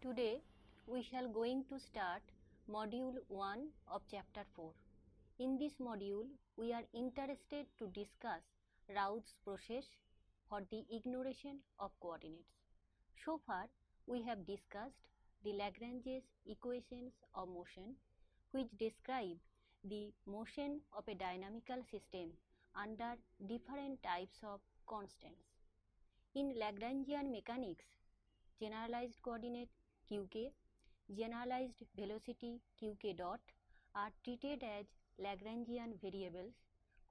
Today we shall going to start module 1 of chapter 4. In this module we are interested to discuss Raoult's process for the ignoration of coordinates. So far we have discussed the Lagrange's equations of motion which describe the motion of a dynamical system under different types of constants. In Lagrangian mechanics, generalized coordinate qk, generalized velocity qk dot are treated as Lagrangian variables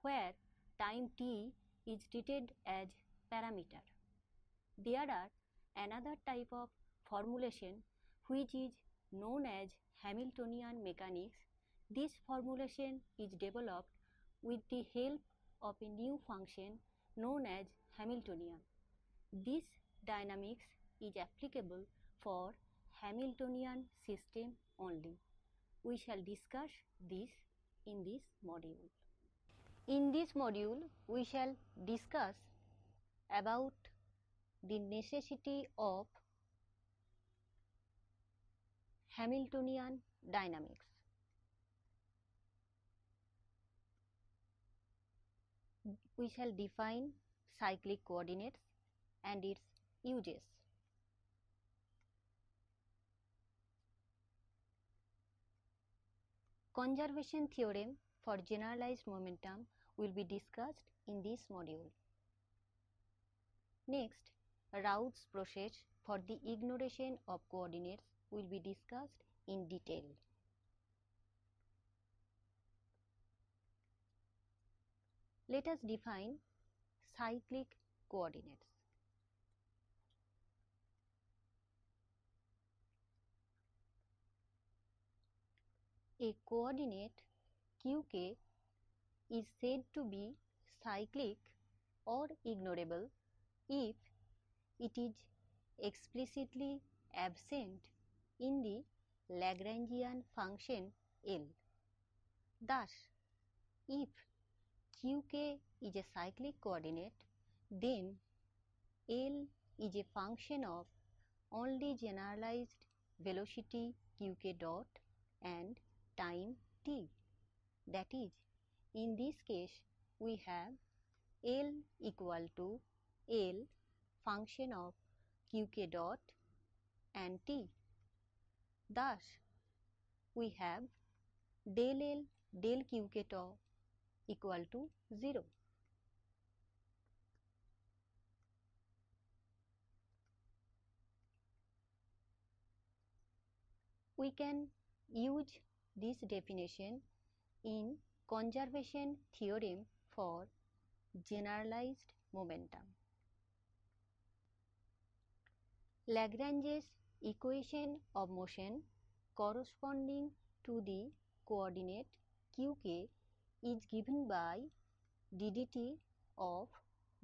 where time t is treated as parameter. There are another type of formulation which is known as Hamiltonian mechanics. This formulation is developed with the help of a new function known as Hamiltonian. This dynamics is applicable for Hamiltonian system only. We shall discuss this in this module. In this module, we shall discuss about the necessity of Hamiltonian dynamics. We shall define cyclic coordinates and its uses. Conservation theorem for generalized momentum will be discussed in this module. Next, Raoult's process for the ignoration of coordinates will be discussed in detail. Let us define cyclic coordinates. A coordinate qk is said to be cyclic or ignorable if it is explicitly absent in the Lagrangian function L. Thus, if qk is a cyclic coordinate, then L is a function of only generalized velocity qk dot and time t. That is, in this case, we have L equal to L function of qk dot and t. Thus, we have del L del qk dot equal to 0. We can use this definition in conservation theorem for generalized momentum. Lagrange's equation of motion corresponding to the coordinate qk is given by ddt of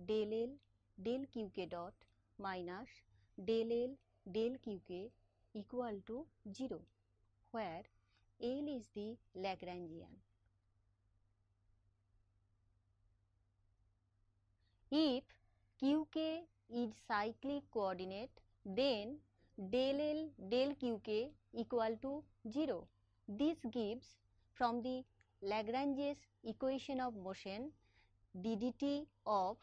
del L del qk dot minus del L del qk equal to 0, where L is the Lagrangian. If qk is cyclic coordinate, then del L del qk equal to 0. This gives from the Lagrange's equation of motion ddt of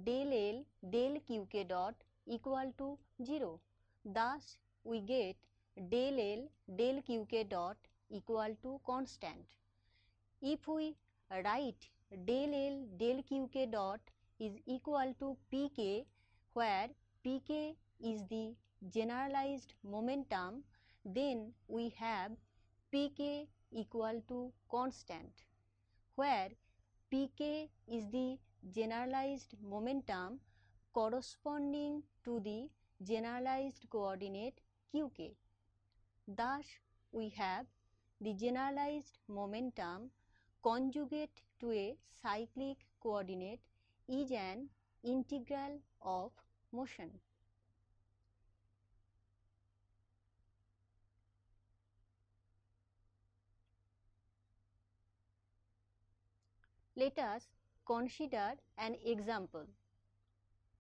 del L del qk dot equal to 0. Thus, we get del L del qk dot equal to constant. If we write del L del qk dot is equal to pk, where pk is the generalized momentum, then we have pk equal to constant, where pk is the generalized momentum corresponding to the generalized coordinate qk. Thus, we have the generalized momentum conjugate to a cyclic coordinate is an integral of motion. Let us consider an example.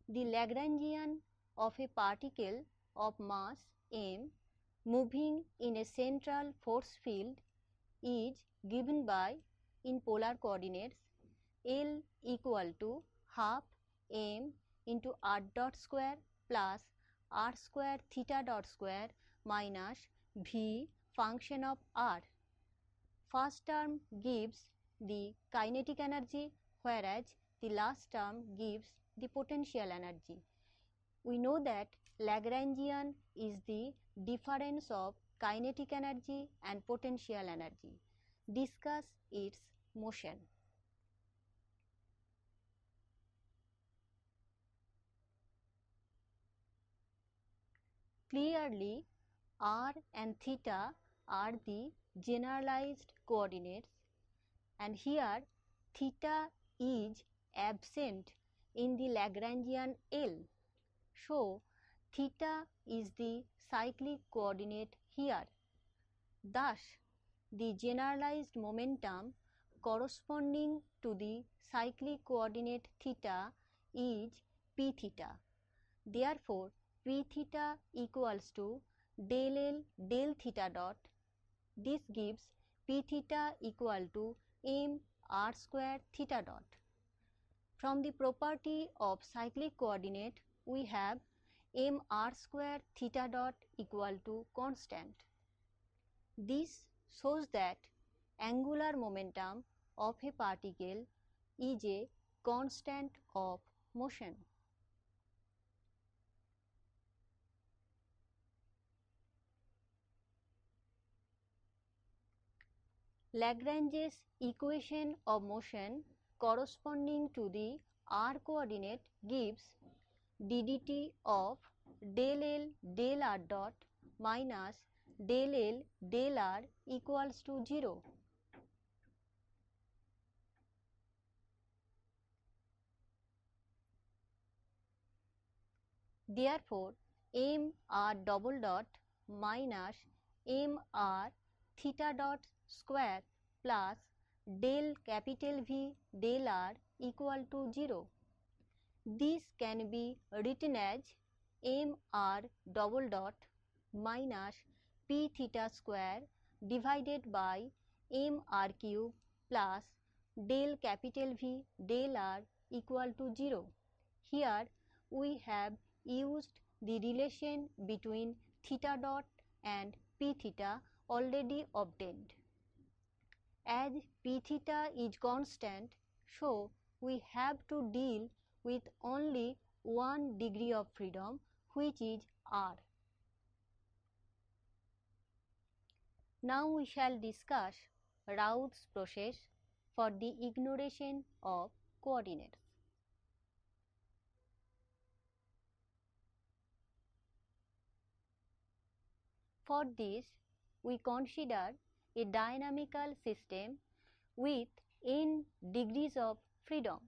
The Lagrangian of a particle of mass m moving in a central force field is given by, in polar coordinates, L equal to half m into r dot square plus r square theta dot square minus v function of r. First term gives the kinetic energy, whereas the last term gives the potential energy. We know that Lagrangian is the difference of kinetic energy and potential energy. Discuss its motion. Clearly, r and theta are the generalized coordinates, and here theta is absent in the Lagrangian L. So, theta is the cyclic coordinate here. Thus, the generalized momentum corresponding to the cyclic coordinate theta is p theta. Therefore, p theta equals to del L del theta dot. This gives p theta equal to m r square theta dot. From the property of cyclic coordinate, we have m r square theta dot equal to constant. This shows that angular momentum of a particle is a constant of motion. Lagrange's equation of motion corresponding to the r coordinate gives ddt of del L del r dot minus del L del r equals to 0. Therefore, m r double dot minus m r theta dot square plus del capital V del r equal to 0. This can be written as m r double dot minus p theta square divided by m r cube plus del capital V del r equal to 0. Here we have used the relation between theta dot and p theta already obtained. As p theta is constant, so we have to deal with only one degree of freedom, which is r. Now we shall discuss Raoult's process for the ignoration of coordinates. For this, we consider a dynamical system with n degrees of freedom,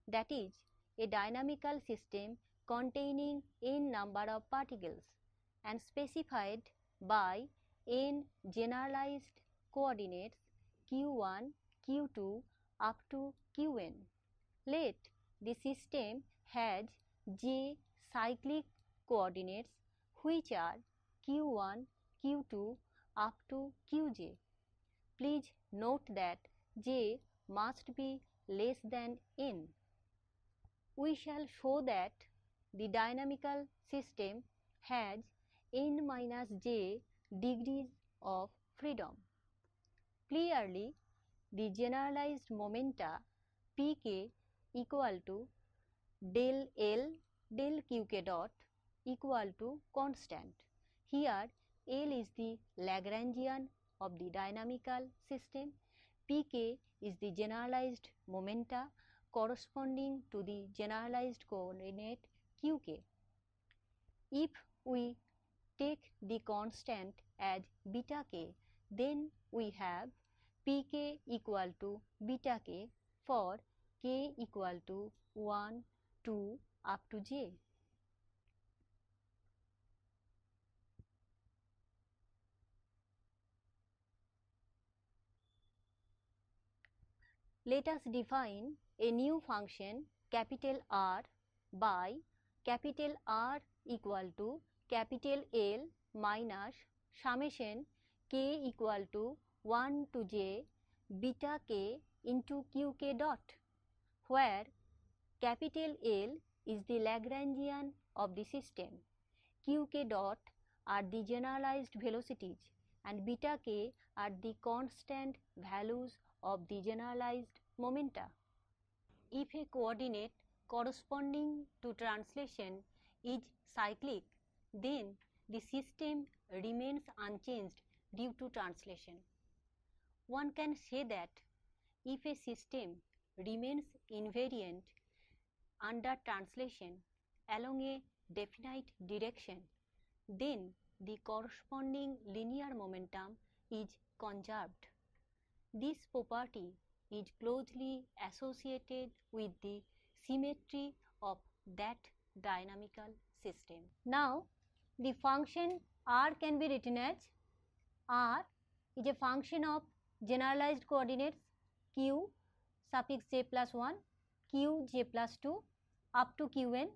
that is, a dynamical system containing n number of particles and specified by n generalized coordinates q1, q2 up to qn. Let the system has j cyclic coordinates which are q1, q2 up to qj. Please note that j must be less than n. We shall show that the dynamical system has n minus j degrees of freedom. Clearly, the generalized momenta pk equal to del L del qk dot equal to constant. Here L is the Lagrangian of the dynamical system, pk is the generalized momenta corresponding to the generalized coordinate qk. If we take the constant as beta k, then we have pk equal to beta k for k equal to 1, 2 up to j. Let us define a new function capital R by capital R equal to capital L minus summation k equal to 1 to j beta k into qk dot, where capital L is the Lagrangian of the system, qk dot are the generalized velocities and beta k are the constant values of the generalized momenta. If a coordinate corresponding to translation is cyclic, then the system remains unchanged due to translation. One can say that if a system remains invariant under translation along a definite direction, then the corresponding linear momentum is conserved. This property is closely associated with the symmetry of that dynamical system. Now, the function r can be written as r is a function of generalized coordinates q suffix j plus 1, q j plus 2 up to qn,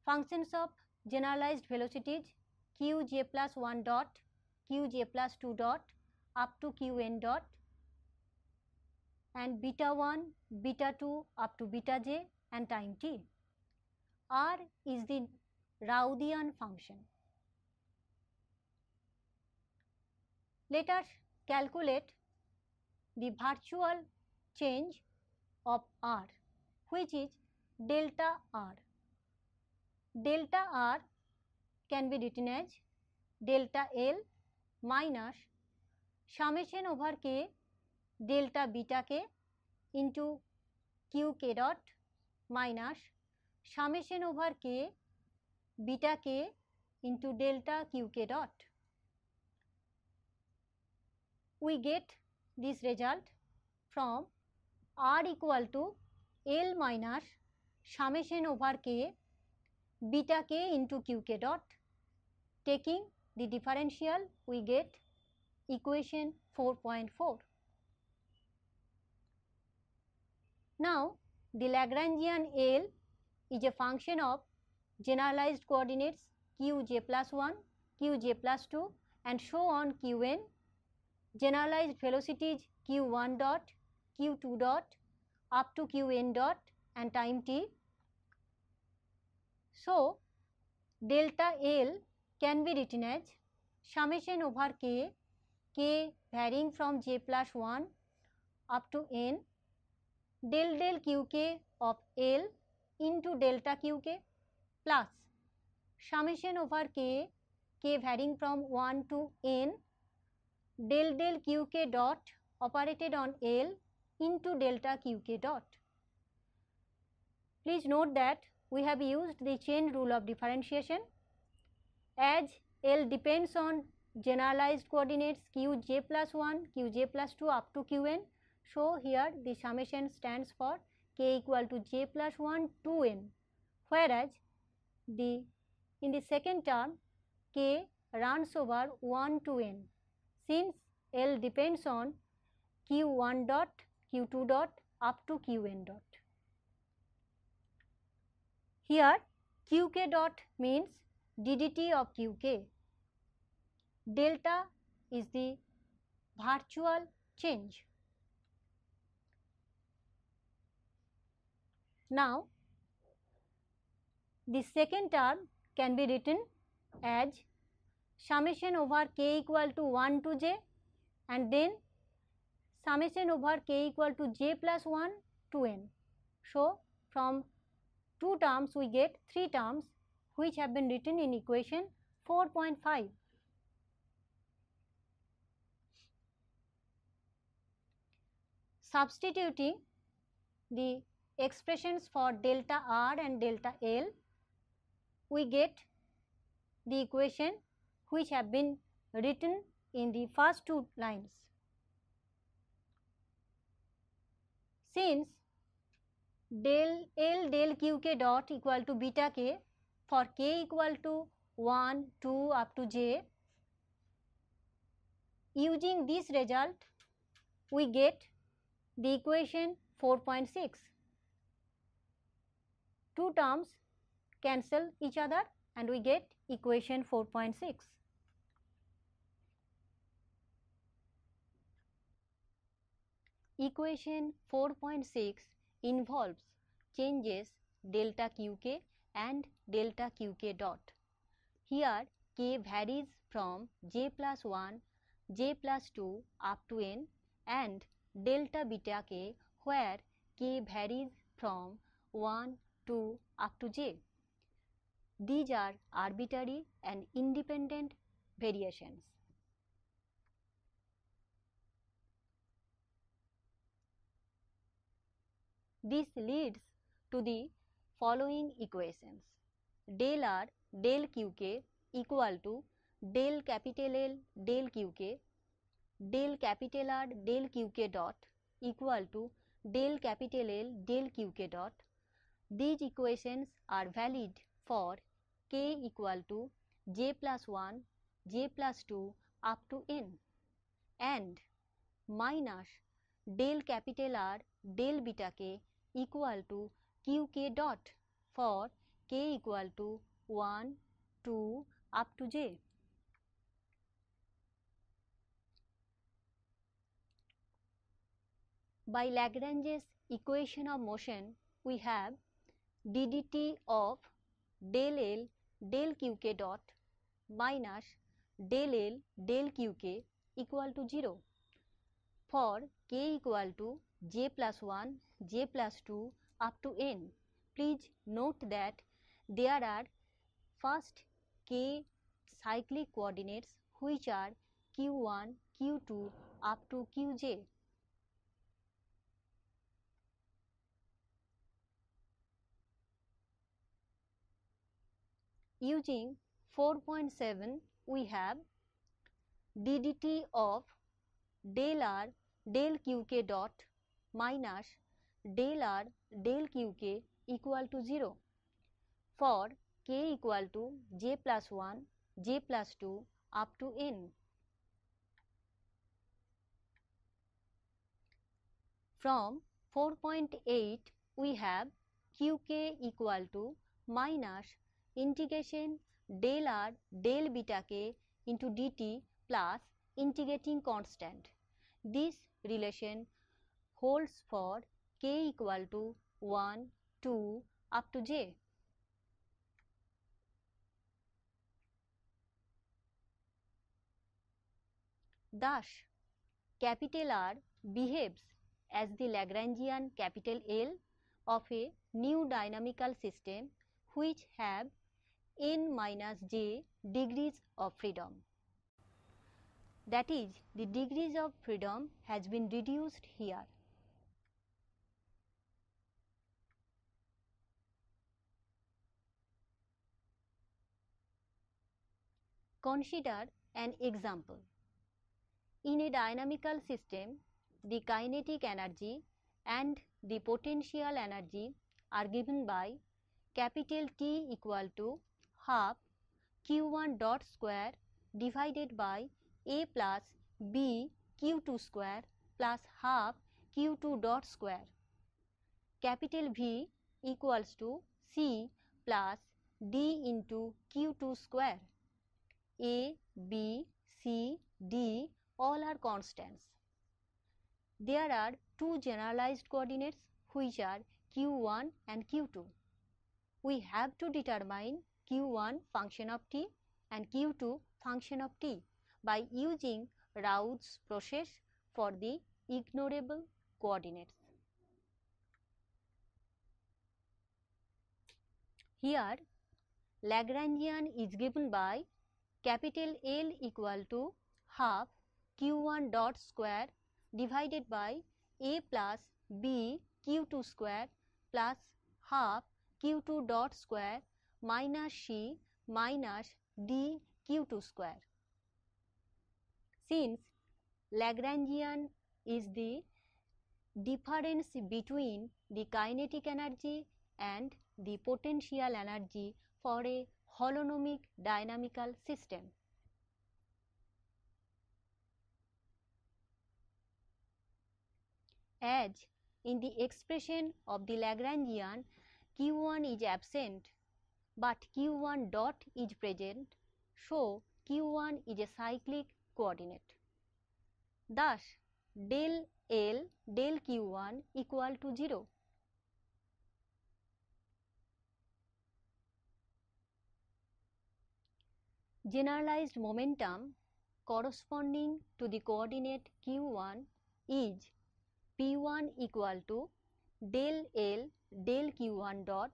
functions of generalized velocities q j plus 1 dot, q j plus 2 dot up to qn dot, and beta 1, beta 2 up to beta j and time t. R is the Raoudhian function. Let us calculate the virtual change of R, which is delta R. Delta R can be written as delta L minus summation over k delta beta k into q k dot minus summation over k beta k into delta q k dot. We get this result from R equal to L minus summation over k beta k into q k dot. Taking the differential, we get equation 4.4. Now, the Lagrangian L is a function of generalized coordinates q j plus 1, q j plus 2 and so on qn, generalized velocities q1 dot, q2 dot up to qn dot and time t. So, delta L can be written as summation over k, k varying from j plus 1 up to n, del del qk of L into delta qk plus summation over k, k varying from 1 to n, del del qk dot operated on L into delta qk dot. Please note that we have used the chain rule of differentiation. As L depends on generalized coordinates q j plus 1, q j plus 2 up to qn, so here the summation stands for k equal to j plus 1 to n, whereas in the second term k runs over 1 to n, since L depends on q1 dot, q2 dot up to qn dot. Here qk dot means ddt of qk. Delta is the virtual change. Now, the second term can be written as summation over k equal to 1 to j and then summation over k equal to j plus 1 to n. So, from two terms we get three terms which have been written in equation 4.5. Substituting the expressions for delta R and delta L, we get the equation which have been written in the first two lines. Since del L del qk dot equal to beta k for k equal to 1, 2 up to j, using this result we get the equation 4.6. Two terms cancel each other and we get equation 4.6. Equation 4.6 involves changes delta qk and delta qk dot. Here k varies from j plus 1, j plus 2 up to n and delta beta k where k varies from 1, 2 up to j. These are arbitrary and independent variations. This leads to the following equations. Del R del Qk equal to del capital L del Qk, del capital R del Qk dot equal to del capital L del Qk dot. These equations are valid for k equal to j plus 1, j plus 2 up to n and minus del capital R del beta k equal to qk dot for k equal to 1, 2 up to j. By Lagrange's equation of motion, we have d dt of del L del qk dot minus del L del qk equal to 0 for k equal to j plus 1, j plus 2 up to n. Please note that there are first k cyclic coordinates which are q1, q2 up to qj. Using 4.7, we have d dt of del R del qk dot minus del R del qk equal to 0 for k equal to j plus 1, j plus 2 up to n. From 4.8, we have qk equal to minus integration del R del beta k into dt plus integrating constant. This relation holds for k equal to 1, 2 up to j. Thus, capital R behaves as the Lagrangian capital L of a new dynamical system which have n minus j degrees of freedom. That is, the degrees of freedom has been reduced here. Consider an example. In a dynamical system, the kinetic energy and the potential energy are given by capital T equal to half q1 dot square divided by a plus b q2 square plus half q2 dot square. Capital V equals to c plus d into q2 square. A, B, C, D all are constants. There are two generalized coordinates which are q1 and q2. We have to determine q1 function of t and q2 function of t by using Raoult's process for the ignorable coordinates. Here, Lagrangian is given by capital L equal to half q1 dot square divided by a plus b q2 square plus half q2 dot square minus c minus d q2 square. Since Lagrangian is the difference between the kinetic energy and the potential energy for a holonomic dynamical system. As in the expression of the Lagrangian, q1 is absent but q1 dot is present, so q1 is a cyclic coordinate. Thus, del L del q1 equal to 0. Generalized momentum corresponding to the coordinate q1 is p1 equal to del L del q1 dot,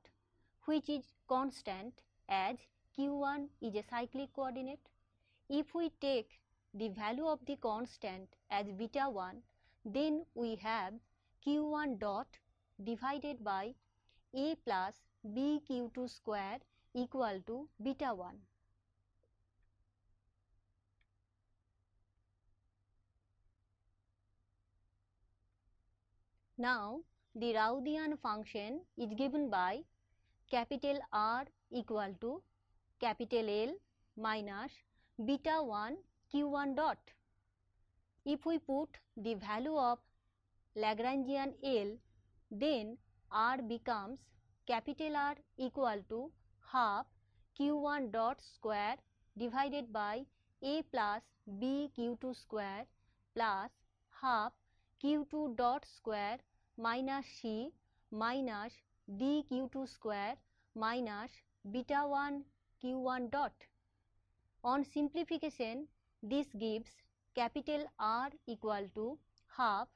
which is constant as q1 is a cyclic coordinate. If we take the value of the constant as beta 1, then we have q1 dot divided by a plus b q2 square equal to beta 1. Now, the Raoudhian function is given by capital R equal to capital L minus beta 1 q1 dot. If we put the value of Lagrangian L, then R becomes capital R equal to half q1 dot square divided by a plus b q2 square plus half q2 dot square minus c minus d q2 square minus beta 1 q1 dot. On simplification, this gives capital R equal to half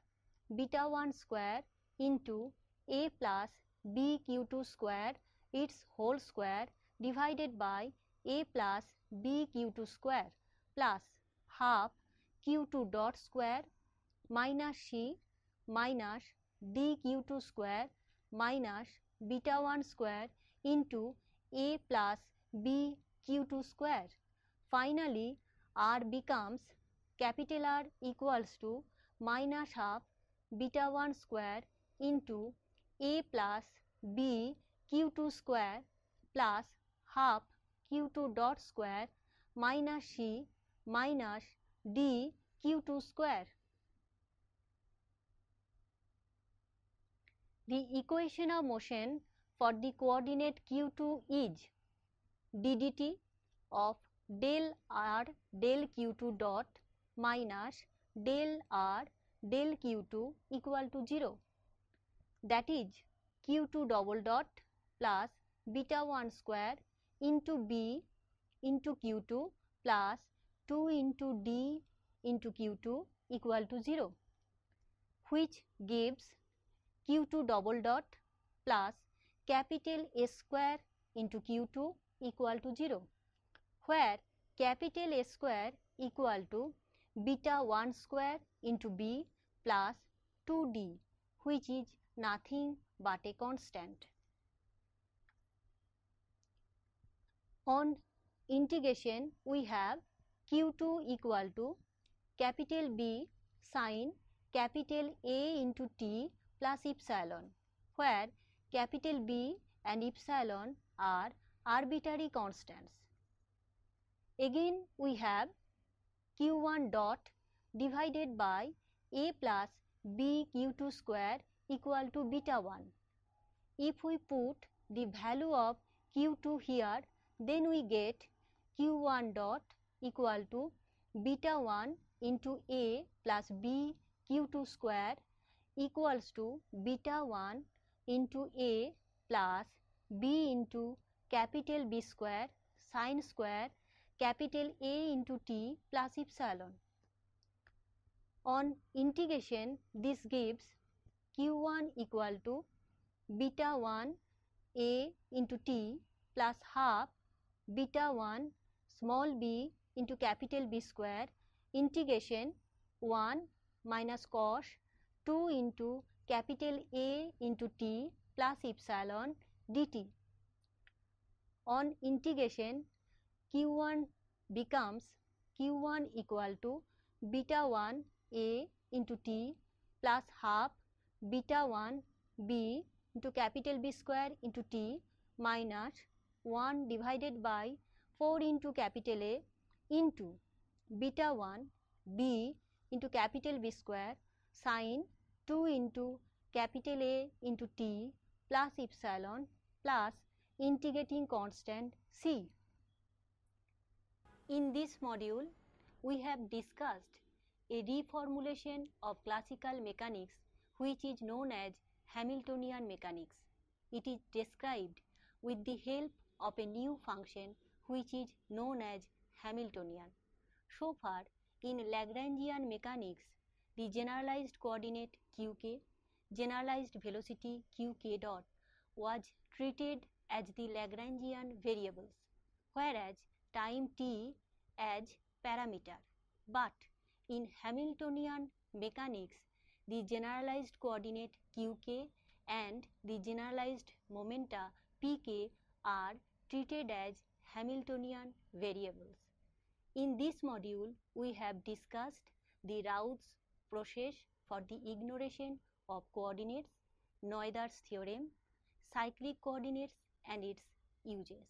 beta 1 square into a plus b q2 square its whole square divided by a plus b q2 square plus half q2 dot square minus c minus d q2 square minus beta 1 square into a plus b q2 square. Finally, R becomes capital R equals to minus half beta 1 square into a plus b q2 square plus half q2 dot square minus c minus d q2 square. The equation of motion for the coordinate q2 is d dt of del r del q2 dot minus del r del q2 equal to 0. That is q2 double dot plus beta 1 square into b into q2 plus 2 into d into q2 equal to 0, which gives q2 double dot plus capital S square into q2 equal to 0, where capital S square equal to beta 1 square into b plus 2d, which is nothing but a constant. On integration, we have q2 equal to capital B sin capital A into t plus epsilon, where capital B and epsilon are arbitrary constants. Again, we have q1 dot divided by a plus b q2 square equal to beta 1. If we put the value of q2 here, then we get q1 dot equal to beta 1 into a plus b q2 square equals to beta 1 into a plus b into capital B square sin square capital A into t plus epsilon. On integration, this gives q1 equal to beta 1 a into t plus half beta 1 small b into capital B square integration 1 minus cos 2 into capital A into t plus epsilon dt. On integration, q1 becomes q1 equal to beta 1 a into t plus half beta 1 b into capital B square into t minus 1 divided by 4 into capital A into beta 1 b into capital B square sin 2 into capital A into t plus epsilon plus integrating constant c. In this module, we have discussed a reformulation of classical mechanics which is known as Hamiltonian mechanics. It is described with the help of a new function which is known as Hamiltonian. So far, in Lagrangian mechanics, the generalized coordinate qk, generalized velocity qk dot was treated as the Lagrangian variables, whereas time t as parameter. But in Hamiltonian mechanics, the generalized coordinate qk and the generalized momenta pk are treated as Hamiltonian variables. In this module, we have discussed the Raoult's process for the ignoration of coordinates, Noether's theorem, cyclic coordinates and its uses.